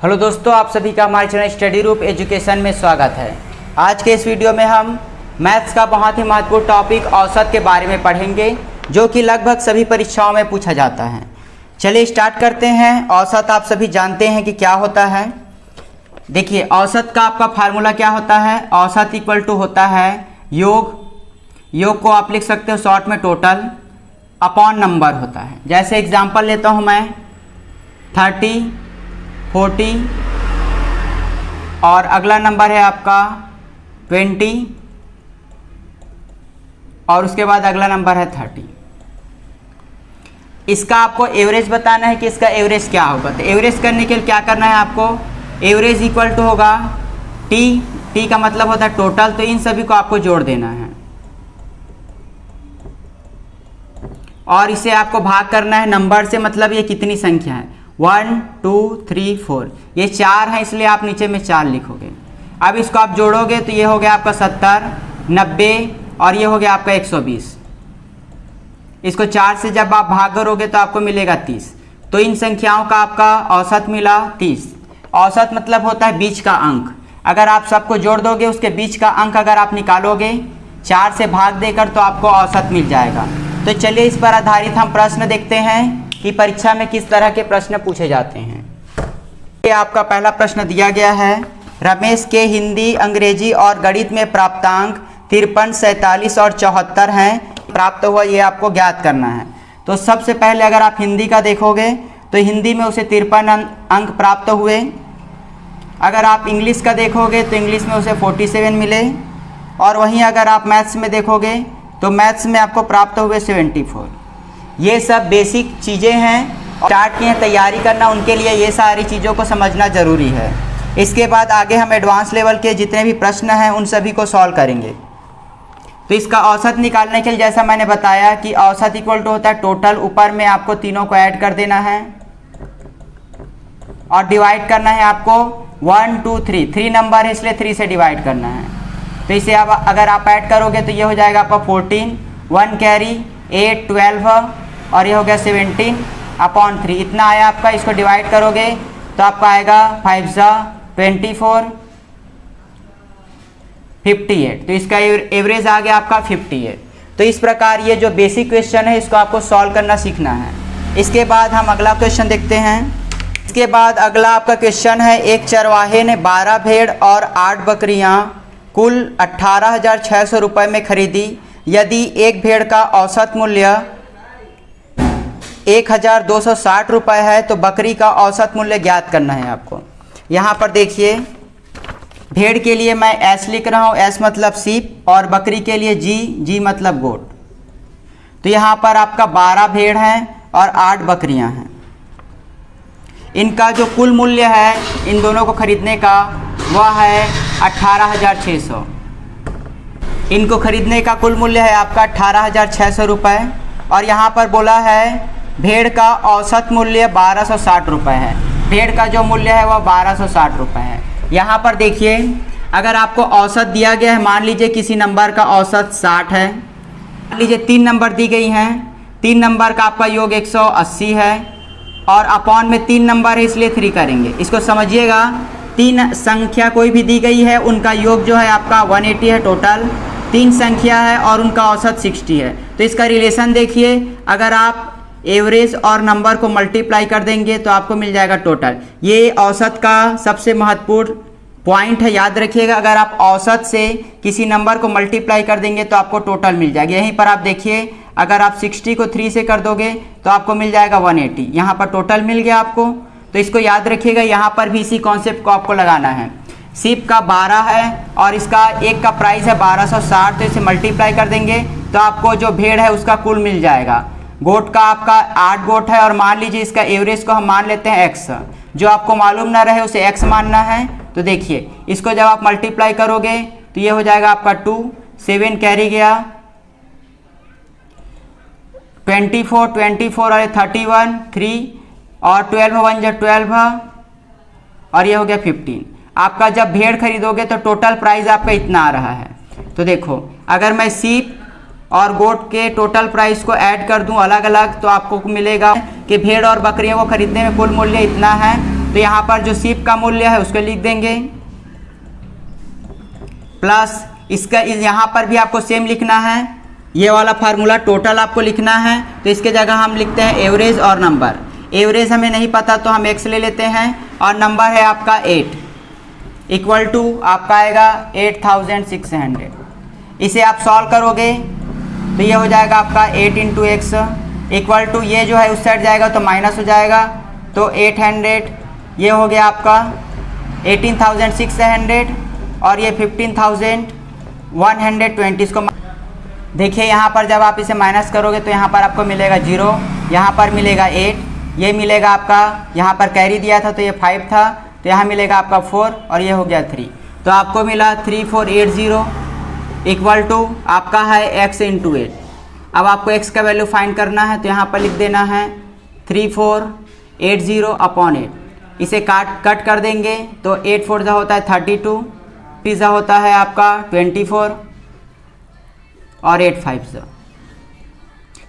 Hello दोस्तों, आप सभी का हमारे चैनल स्टडी रूप एजुकेशन में स्वागत है। आज के इस वीडियो में हम मैथ्स का बहुत ही महत्वपूर्ण टॉपिक औसत के बारे में पढ़ेंगे, जो कि लगभग सभी परीक्षाओं में पूछा जाता है। चलिए स्टार्ट करते हैं। औसत आप सभी जानते हैं कि क्या होता है। देखिए, औसत का आपका फार्मूला क्या होता है। औसत इक्वल टू होता है योग को आप लिख सकते हो शॉर्ट में टोटल अपॉन नंबर होता है। जैसे एग्जांपल लेता हूँ मैं 30, 40 और अगला नंबर है आपका 20 और उसके बाद अगला नंबर है 30। इसका आपको एवरेज बताना है कि इसका एवरेज क्या होगा। तो एवरेज करने के लिए क्या करना है आपको, एवरेज इक्वल टू होगा टी का मतलब होता है टोटल, तो इन सभी को आपको जोड़ देना है और इसे आपको भाग करना है नंबर से, मतलब ये कितनी संख्या है 1 2 3 4, ये 4 है इसलिए आप नीचे में 4 लिखोगे। अब इसको आप जोड़ोगे तो ये हो गया आपका 70, 90 और ये हो गया आपका 120। इसको 4 से जब आप भाग करोगे तो आपको मिलेगा 30। तो इन संख्याओं का आपका औसत मिला 30। औसत मतलब होता है बीच का अंक। अगर आप सबको जोड़ दोगे उसके बीच का अंक अगर आप निकालोगे 4 से भाग देकर तो आपको औसत मिल जाएगा। तो चलिए इस पर आधारित हम प्रश्न देखते हैं कि परीक्षा में किस तरह के प्रश्न पूछे जाते हैं। ये आपका पहला प्रश्न दिया गया है, रमेश के हिंदी, अंग्रेजी और गणित में प्राप्तांक 53, 47 और 74 हैं, प्राप्त हुआ ये आपको ज्ञात करना है। तो सबसे पहले अगर आप हिंदी का देखोगे तो हिंदी में उसे 53 अंक प्राप्त हुए। अगर आप इंग्लिश का देखोगे तो इंग्लिश में उसे 47 मिले और वहीं अगर आप मैथ्स में देखोगे तो मैथ्स में आपको प्राप्त हुए 74। ये सब बेसिक चीज़ें हैं, स्टार्ट की हैं तैयारी करना, उनके लिए ये सारी चीज़ों को समझना ज़रूरी है। इसके बाद आगे हम एडवांस लेवल के जितने भी प्रश्न हैं उन सभी को सॉल्व करेंगे। तो इसका औसत निकालने के लिए जैसा मैंने बताया कि औसत इक्वल टू होता है टोटल, ऊपर में आपको तीनों को ऐड कर देना है और डिवाइड करना है आपको 1 2 3 नंबर है इसलिए 3 से डिवाइड करना है। तो इसे अब अगर आप ऐड करोगे तो ये हो जाएगा आपका 14, 1 कैरी 8, 12 और ये हो गया 17 अपॉन 3, इतना आया आपका। इसको डिवाइड करोगे तो आपका आएगा 5 × 24, 58। तो इसका एवरेज आ गया आपका 58। तो इस प्रकार ये जो बेसिक क्वेश्चन है इसको आपको सॉल्व करना सीखना है। इसके बाद हम अगला क्वेश्चन देखते हैं। इसके बाद अगला आपका क्वेश्चन है, एक चरवाहे ने 12 भेड़ और 8 बकरियां कुल 18,600 रुपये में खरीदी। यदि एक भेड़ का औसत मूल्य 1,260 रुपये है तो बकरी का औसत मूल्य ज्ञात करना है आपको। यहाँ पर देखिए, भेड़ के लिए मैं एस लिख रहा हूँ, एस मतलब सीप, और बकरी के लिए जी मतलब गोट। तो यहाँ पर आपका 12 भेड़ हैं और 8 बकरियाँ हैं। इनका जो कुल मूल्य है इन दोनों को खरीदने का वह है 18,600। इनको खरीदने का कुल मूल्य है आपका 18,600 रुपये और यहाँ पर बोला है भेड़ का औसत मूल्य 1260 रुपये है। भेड़ का जो मूल्य है वह 1260 रुपये है। यहाँ पर देखिए, अगर आपको औसत दिया गया है, मान लीजिए किसी नंबर का औसत 60 है, मान लीजिए 3 नंबर दी गई हैं, 3 नंबर का आपका योग 180 है और अपॉन में 3 नंबर है इसलिए 3 करेंगे। इसको समझिएगा, 3 संख्या कोई भी दी गई है उनका योग जो है आपका 180 है टोटल, 3 संख्या है और उनका औसत 60 है। तो इसका रिलेशन देखिए, अगर आप एवरेज और नंबर को मल्टीप्लाई कर देंगे तो आपको मिल जाएगा टोटल। ये औसत का सबसे महत्वपूर्ण पॉइंट है, याद रखिएगा। अगर आप औसत से किसी नंबर को मल्टीप्लाई कर देंगे तो आपको टोटल मिल जाएगा। यहीं पर आप देखिए, अगर आप 60 को 3 से कर दोगे तो आपको मिल जाएगा 180। यहाँ पर टोटल मिल गया आपको। तो इसको याद रखिएगा, यहाँ पर भी इसी कॉन्सेप्ट को आपको लगाना है। सीप का 12 है और इसका एक का प्राइस है 1260, तो इसे मल्टीप्लाई कर देंगे तो आपको जो भेड़ है उसका कुल मिल जाएगा। गोट का आपका 8 गोट है और मान लीजिए इसका एवरेज को हम मान लेते हैं x। जो आपको मालूम ना रहे उसे x मानना है। तो देखिए, इसको जब आप मल्टीप्लाई करोगे तो ये हो जाएगा आपका 2, 7 कैरी गया 24, 24 और 31, 3 और 12 1 × 12 और ये हो गया 15। आपका जब भेड़ खरीदोगे तो टोटल प्राइस आपका इतना आ रहा है। तो देखो, अगर मैं सीप और गोट के टोटल प्राइस को ऐड कर दूं अलग अलग तो आपको मिलेगा कि भेड़ और बकरियों को खरीदने में कुल मूल्य इतना है तो यहाँ पर जो सीप का मूल्य है उसको लिख देंगे, प्लस इसका यहाँ पर भी आपको सेम लिखना है, ये वाला फार्मूला टोटल आपको लिखना है। तो इसके जगह हम लिखते हैं एवरेज और नंबर। एवरेज हमें नहीं पता तो हम x ले लेते हैं और नंबर है आपका 8 इक्वल टू आपका आएगा 8600। इसे आप सॉल्व करोगे तो ये हो जाएगा आपका 8 इंटू एक्स इक्वल टू, ये जो है उस साइड जाएगा तो माइनस हो जाएगा, तो 800 ये हो गया आपका 18,600 और ये 15,120। इसको देखिए यहाँ पर जब आप इसे माइनस करोगे तो यहाँ पर आपको मिलेगा 0, यहाँ पर मिलेगा 8, ये मिलेगा आपका, यहाँ पर कैरी दिया था तो ये 5 था, तो यहाँ मिलेगा आपका 4 और ये हो गया 3। तो आपको मिला 3480 इक्वल टू आपका है x इंटू 8। अब आपको x का वैल्यू फाइंड करना है तो यहाँ पर लिख देना है 3480 अपॉन 8। इसे कट कर देंगे तो 8 4 होता है 32, पिज़्ज़ा होता है आपका 24 और 8 5।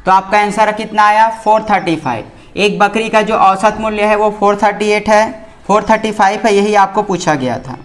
तो आपका आंसर कितना आया 435। एक बकरी का जो औसत मूल्य है वो 438 है, 435 है, यही आपको पूछा गया था।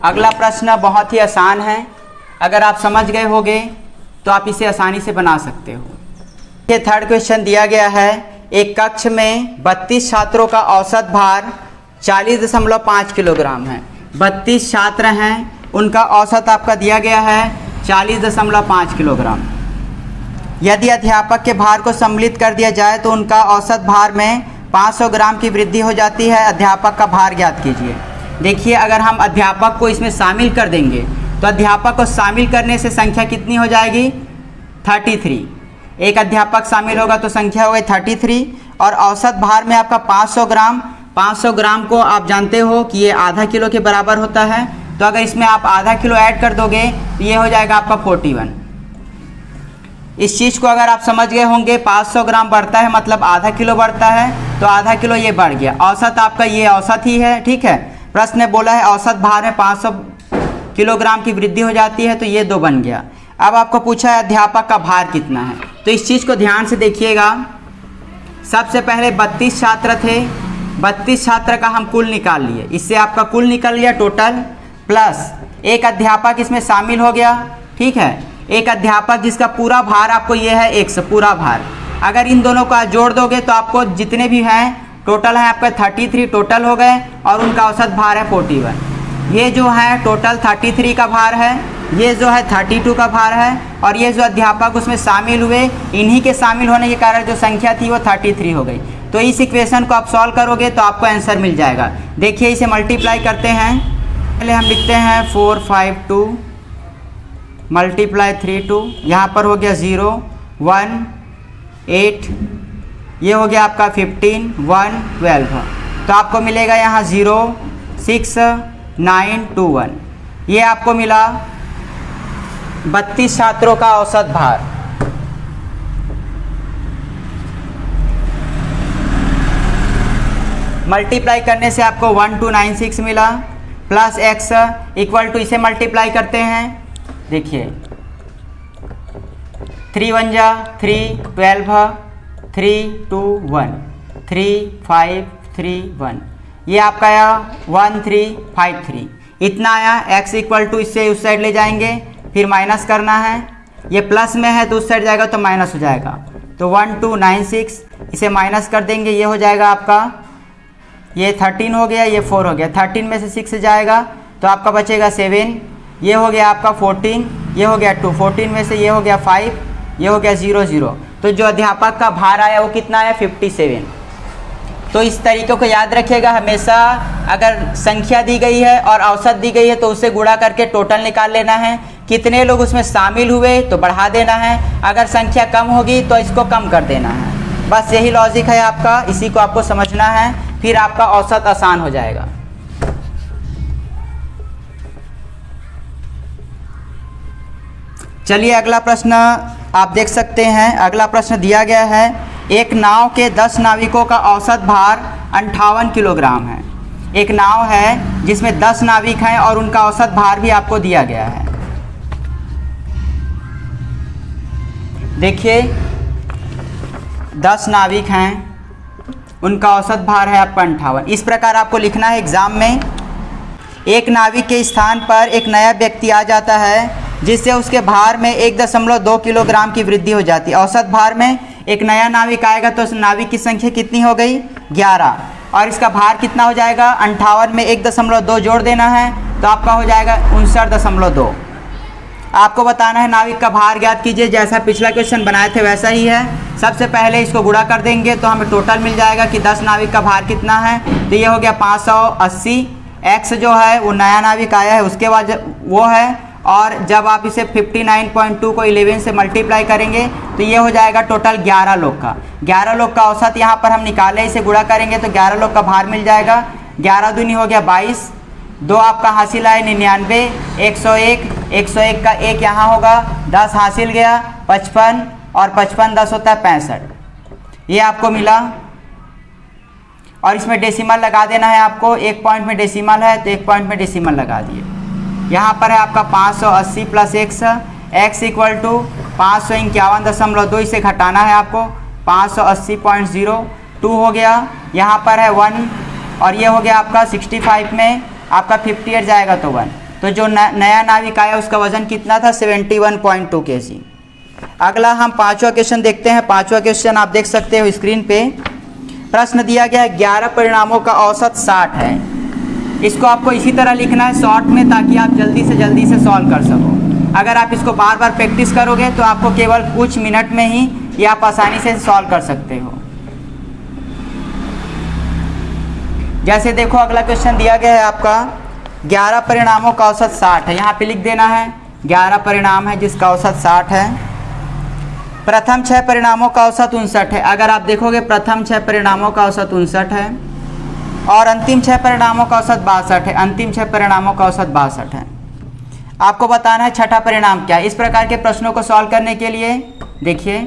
अगला प्रश्न बहुत ही आसान है, अगर आप समझ गए होगे तो आप इसे आसानी से बना सकते हो। ये थर्ड क्वेश्चन दिया गया है, एक कक्ष में 32 छात्रों का औसत भार 40.5 किलोग्राम है। 32 छात्र हैं, उनका औसत आपका दिया गया है 40.5 किलोग्राम। यदि अध्यापक के भार को सम्मिलित कर दिया जाए तो उनका औसत भार में 500 ग्राम की वृद्धि हो जाती है। अध्यापक का भार ज्ञात कीजिए। देखिए अगर हम अध्यापक को इसमें शामिल कर देंगे तो अध्यापक को शामिल करने से संख्या कितनी हो जाएगी 33। एक अध्यापक शामिल होगा तो संख्या हो गई 33 और औसत भार में आपका 500 ग्राम। 500 ग्राम को आप जानते हो कि ये आधा किलो के बराबर होता है, तो अगर इसमें आप आधा किलो ऐड कर दोगे तो ये हो जाएगा आपका 41। इस चीज़ को अगर आप समझ गए होंगे 500 ग्राम बढ़ता है मतलब आधा किलो बढ़ता है, तो आधा किलो ये बढ़ गया। औसत आपका ये औसत ही है, ठीक है। प्रश्न ने बोला है औसत भार में 500 किलोग्राम की वृद्धि हो जाती है, तो ये 2 बन गया। अब आपको पूछा है अध्यापक का भार कितना है, तो इस चीज़ को ध्यान से देखिएगा। सबसे पहले 32 छात्र थे, 32 छात्र का हम कुल निकाल लिए, इससे आपका कुल निकल गया टोटल, प्लस एक अध्यापक इसमें शामिल हो गया, ठीक है। एक अध्यापक जिसका पूरा भार आपको ये है 100 पूरा भार। अगर इन दोनों का जोड़ दोगे तो आपको जितने भी हैं टोटल है आपका 33 टोटल हो गए और उनका औसत भार है 41। ये जो है टोटल 33 का भार है, ये जो है 32 का भार है और ये जो अध्यापक उसमें शामिल हुए, इन्हीं के शामिल होने के कारण जो संख्या थी वो 33 हो गई। तो इस इक्वेशन को आप सॉल्व करोगे तो आपको आंसर मिल जाएगा। देखिए इसे मल्टीप्लाई करते हैं, पहले हम लिखते हैं 452 मल्टीप्लाई 32, यहाँ पर हो गया 0 1 8, ये हो गया आपका 15 1 12। तो आपको मिलेगा यहाँ 0 6 9 2 1। ये आपको मिला 32 छात्रों का औसत भार। मल्टीप्लाई करने से आपको 1296 मिला, प्लस x इक्वल टू, इसे मल्टीप्लाई करते हैं। देखिए 3 1 जा 3 12 3 2 1 3 5 3 1, ये आपका आया 1353 इतना आया। x इक्वल टू, इससे उस साइड ले जाएंगे, फिर माइनस करना है, ये प्लस में है तो उस साइड जाएगा तो माइनस हो जाएगा, तो 1296 इसे माइनस कर देंगे, ये हो जाएगा आपका, ये 13 हो गया, ये 4 हो गया, 13 में से 6 जाएगा तो आपका बचेगा 7, ये हो गया आपका 14, ये हो गया 2, 14 में से ये हो गया 5, ये हो गया 0 0। तो जो अध्यापक का भार आया वो कितना आया 57। तो इस तरीक़े को याद रखिएगा, हमेशा अगर संख्या दी गई है और औसत दी गई है तो उसे गुणा करके टोटल निकाल लेना है। कितने लोग उसमें शामिल हुए तो बढ़ा देना है, अगर संख्या कम होगी तो इसको कम कर देना है। बस यही लॉजिक है आपका, इसी को आपको समझना है, फिर आपका औसत आसान हो जाएगा। चलिए अगला प्रश्न आप देख सकते हैं। अगला प्रश्न दिया गया है, एक नाव के 10 नाविकों का औसत भार 58 किलोग्राम है। एक नाव है जिसमें 10 नाविक हैं और उनका औसत भार भी आपको दिया गया है। देखिए 10 नाविक हैं उनका औसत भार है आपका 58। इस प्रकार आपको लिखना है एग्ज़ाम में। एक नाविक के स्थान पर एक नया व्यक्ति आ जाता है जिससे उसके भार में 1.2 किलोग्राम की वृद्धि हो जाती है। औसत भार में एक नया नाविक आएगा तो उस नाविक की संख्या कितनी हो गई 11, और इसका भार कितना हो जाएगा 58 में 1.2 जोड़ देना है तो आपका हो जाएगा 59.2। आपको बताना है नाविक का भार ज्ञात कीजिए। जैसा पिछला क्वेश्चन बनाए थे वैसा ही है। सबसे पहले इसको गुणा कर देंगे तो हमें टोटल मिल जाएगा कि 10 नाविक का भार कितना है, तो ये हो गया 580। एक्स जो है वो नया नाविक आया है उसके बाद वो है, और जब आप इसे 59.2 को 11 से मल्टीप्लाई करेंगे तो ये हो जाएगा टोटल 11 लोग का। 11 लोग का औसत यहाँ पर हम निकाले, इसे गुणा करेंगे तो 11 लोग का भार मिल जाएगा। 11 दूनी हो गया 22, 2 आपका हासिल आए 99, 101 का 1 यहाँ होगा, 10 हासिल गया 55, और 55 10 होता है 65। ये आपको मिला, और इसमें डेसिमल लगा देना है आपको। 1 पॉइंट में डेसिमल है तो 1 पॉइंट में डेसिमल लगा दिए। यहाँ पर है आपका 580 प्लस x इक्वल टू 551.2, इसे घटाना है आपको 580.02 हो गया। यहाँ पर है 1, और ये हो गया आपका 65 में आपका 58 जाएगा तो 1। तो जो नया नाविक आया उसका वजन कितना था 71.2 kg। अगला हम पांचवा क्वेश्चन देखते हैं। पांचवा क्वेश्चन आप देख सकते हो स्क्रीन पे। प्रश्न दिया गया है 11 परिणामों का औसत 60 है। इसको आपको इसी तरह लिखना है शॉर्ट में, ताकि आप जल्दी से सॉल्व कर सको। अगर आप इसको बार बार प्रैक्टिस करोगे तो आपको केवल कुछ मिनट में ही ये आप आसानी से सॉल्व कर सकते हो। जैसे देखो अगला क्वेश्चन दिया गया है आपका 11 परिणामों का औसत 60 है। यहाँ पे लिख देना है 11 परिणाम है जिसका औसत 60 है। प्रथम 6 परिणामों का औसत 59 है। अगर आप देखोगे प्रथम 6 परिणामों का औसत 59 है, और अंतिम 6 परिणामों का औसत 62 है। अंतिम 6 परिणामों का औसत 62 है। आपको बताना है छठा परिणाम क्या है। इस प्रकार के प्रश्नों को सॉल्व करने के लिए देखिए,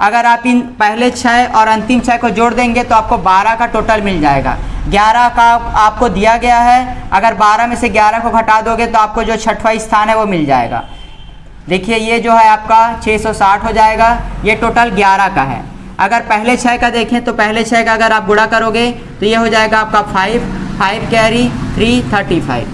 अगर आप इन पहले 6 और अंतिम 6 को जोड़ देंगे तो आपको 12 का टोटल मिल जाएगा। 11 का आपको दिया गया है, अगर 12 में से 11 को घटा दोगे तो आपको जो छठवां स्थान है वो मिल जाएगा। देखिए ये जो है आपका 660 हो जाएगा। ये टोटल 11 का है। अगर पहले 6 का देखें तो पहले 6 का अगर आप गुणा करोगे तो ये हो जाएगा आपका 5 कैरी 3 35,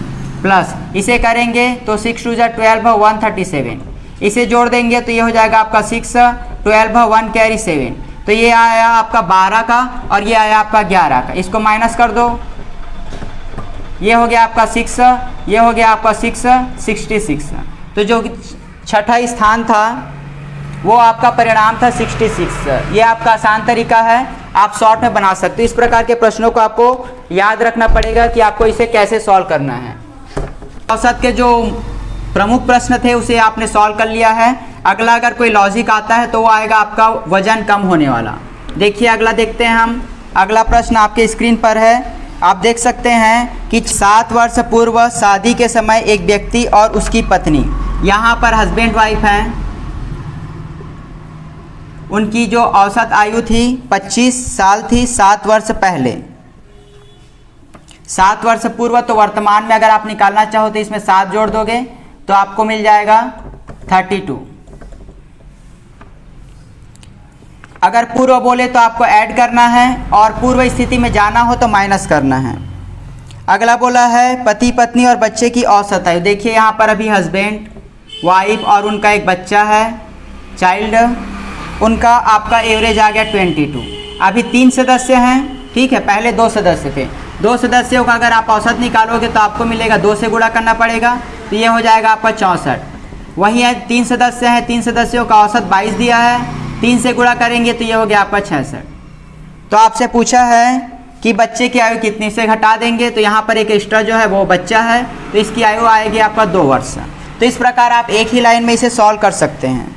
प्लस इसे करेंगे तो 6 2 12 137। इसे जोड़ देंगे तो ये हो जाएगा आपका 6 12 1 कैरी 7। तो ये आया आपका 12 का, और ये आया आपका 11 का। इसको माइनस कर दो, ये हो गया आपका 6, ये हो गया आपका 6 66। तो जो छठा स्थान था वो आपका परिणाम था 66। ये आपका आसान तरीका है, आप शॉर्ट में बना सकते हो। इस प्रकार के प्रश्नों को आपको याद रखना पड़ेगा कि आपको इसे कैसे सॉल्व करना है। औसत के जो प्रमुख प्रश्न थे उसे आपने सॉल्व कर लिया है। अगला अगर कोई लॉजिक आता है तो वो आएगा आपका वजन कम होने वाला। देखिए अगला देखते हैं हम। अगला प्रश्न आपके स्क्रीन पर है। आप देख सकते हैं कि 7 वर्ष पूर्व शादी के समय एक व्यक्ति और उसकी पत्नी, यहाँ पर हस्बैंड वाइफ हैं, उनकी जो औसत आयु थी 25 साल थी 7 वर्ष पहले। 7 वर्ष पूर्व, तो वर्तमान में अगर आप निकालना चाहो तो इसमें 7 जोड़ दोगे तो आपको मिल जाएगा 32। अगर पूर्व बोले तो आपको ऐड करना है, और पूर्व स्थिति में जाना हो तो माइनस करना है। अगला बोला है पति पत्नी और बच्चे की औसत आयु। देखिए यहाँ पर अभी हस्बैंड वाइफ और उनका एक बच्चा है चाइल्ड, उनका आपका एवरेज आ गया 22। अभी 3 सदस्य हैं, ठीक है, पहले 2 सदस्य थे। 2 सदस्यों का अगर आप औसत निकालोगे तो आपको मिलेगा 2 से गुणा करना पड़ेगा, तो ये हो जाएगा आपका 64। वही है 3 सदस्य हैं, 3 सदस्यों का औसत 22 दिया है, 3 से गुणा करेंगे तो ये हो गया आपका 66। तो आपसे पूछा है कि बच्चे की आयु कितनी, से घटा देंगे तो यहाँ पर एक एक्स्ट्रा जो है वो बच्चा है, तो इसकी आयु आएगी आपका 2 वर्ष। तो इस प्रकार आप एक ही लाइन में इसे सॉल्व कर सकते हैं।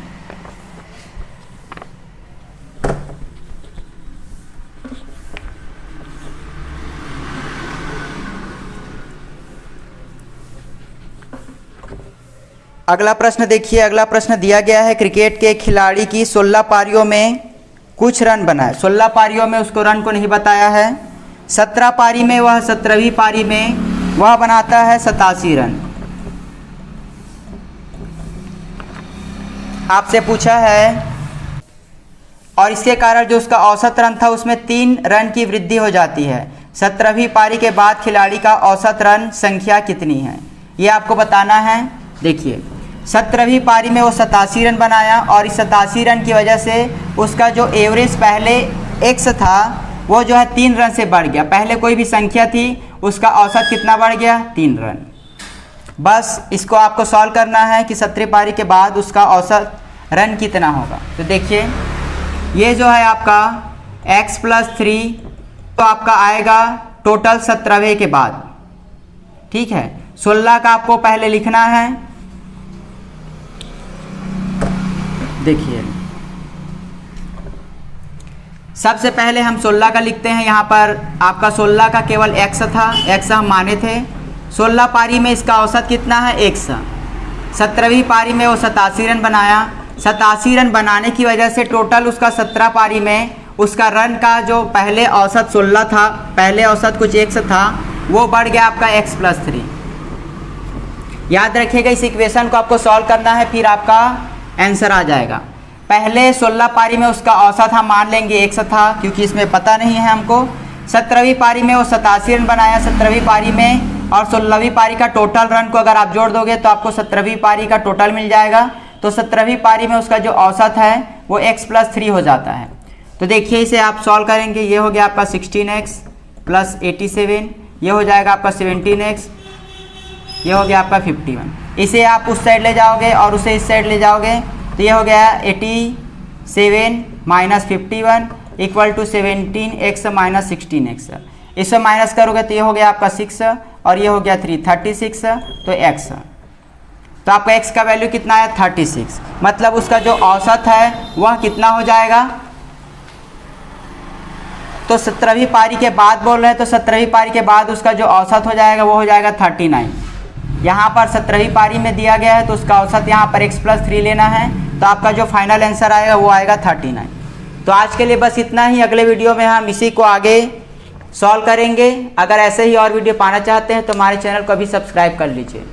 अगला प्रश्न देखिए। अगला प्रश्न दिया गया है क्रिकेट के खिलाड़ी की 16 पारियों में कुछ रन बनाए। 16 पारियों में उसको रन को नहीं बताया है। 17 पारी में वह 17वीं पारी में वह बनाता है 87 रन। आपसे पूछा है और इसके कारण जो उसका औसत रन था उसमें 3 रन की वृद्धि हो जाती है। 17वीं पारी के बाद खिलाड़ी का औसत रन संख्या कितनी है, ये आपको बताना है। देखिए 17वीं पारी में वो 87 रन बनाया और इस 87 रन की वजह से उसका जो एवरेज पहले x था वो जो है 3 रन से बढ़ गया। पहले कोई भी संख्या थी उसका औसत कितना बढ़ गया, 3 रन। बस इसको आपको सॉल्व करना है कि 17वीं पारी के बाद उसका औसत रन कितना होगा। तो देखिए ये जो है आपका x + 3 तो आपका आएगा टोटल 17वें के बाद, ठीक है। 16 का आपको पहले लिखना है। देखिए सबसे पहले हम 16 का लिखते हैं। यहाँ पर आपका 16 का केवल x था, x हम माने थे। 16 पारी में इसका औसत कितना है, x। 17वीं पारी में वो 87 रन बनाया। 87 रन बनाने की वजह से टोटल उसका 17 पारी में उसका रन का जो पहले औसत 16 था, पहले औसत कुछ x था, वो बढ़ गया आपका x + 3। याद रखिएगा इस इक्वेशन को आपको सॉल्व करना है, फिर आपका आंसर आ जाएगा। पहले 16 पारी में उसका औसत हम मान लेंगे x था, क्योंकि इसमें पता नहीं है हमको। 17वीं पारी में वो 87 रन बनाया 17वीं पारी में, और 16वीं पारी का टोटल रन को अगर आप जोड़ दोगे तो आपको 17वीं पारी का टोटल मिल जाएगा। तो 17वीं पारी में उसका जो औसत है वो x + 3 हो जाता है। तो देखिए इसे आप सॉल्व करेंगे, ये हो गया आपका 16x + 87, ये हो जाएगा आपका 17x, ये हो गया आपका 51। इसे आप उस साइड ले जाओगे और उसे इस साइड ले जाओगे तो ये हो गया 87 - 51 = 17x - 16x। इससे माइनस करोगे तो ये हो गया आपका 6 और ये हो गया 3, 36 तो x। तो आपका x का वैल्यू कितना है, 36। मतलब उसका जो औसत है वह कितना हो जाएगा। तो 17वीं पारी के बाद बोल रहे हैं, तो 17वीं पारी के बाद उसका जो औसत हो जाएगा वो हो जाएगा 39। यहाँ पर 17वीं पारी में दिया गया है तो उसका औसत यहाँ पर x + 3 लेना है, तो आपका जो फाइनल आंसर आएगा वो आएगा 39। तो आज के लिए बस इतना ही। अगले वीडियो में हम इसी को आगे सॉल्व करेंगे। अगर ऐसे ही और वीडियो पाना चाहते हैं तो हमारे चैनल को अभी सब्सक्राइब कर लीजिए।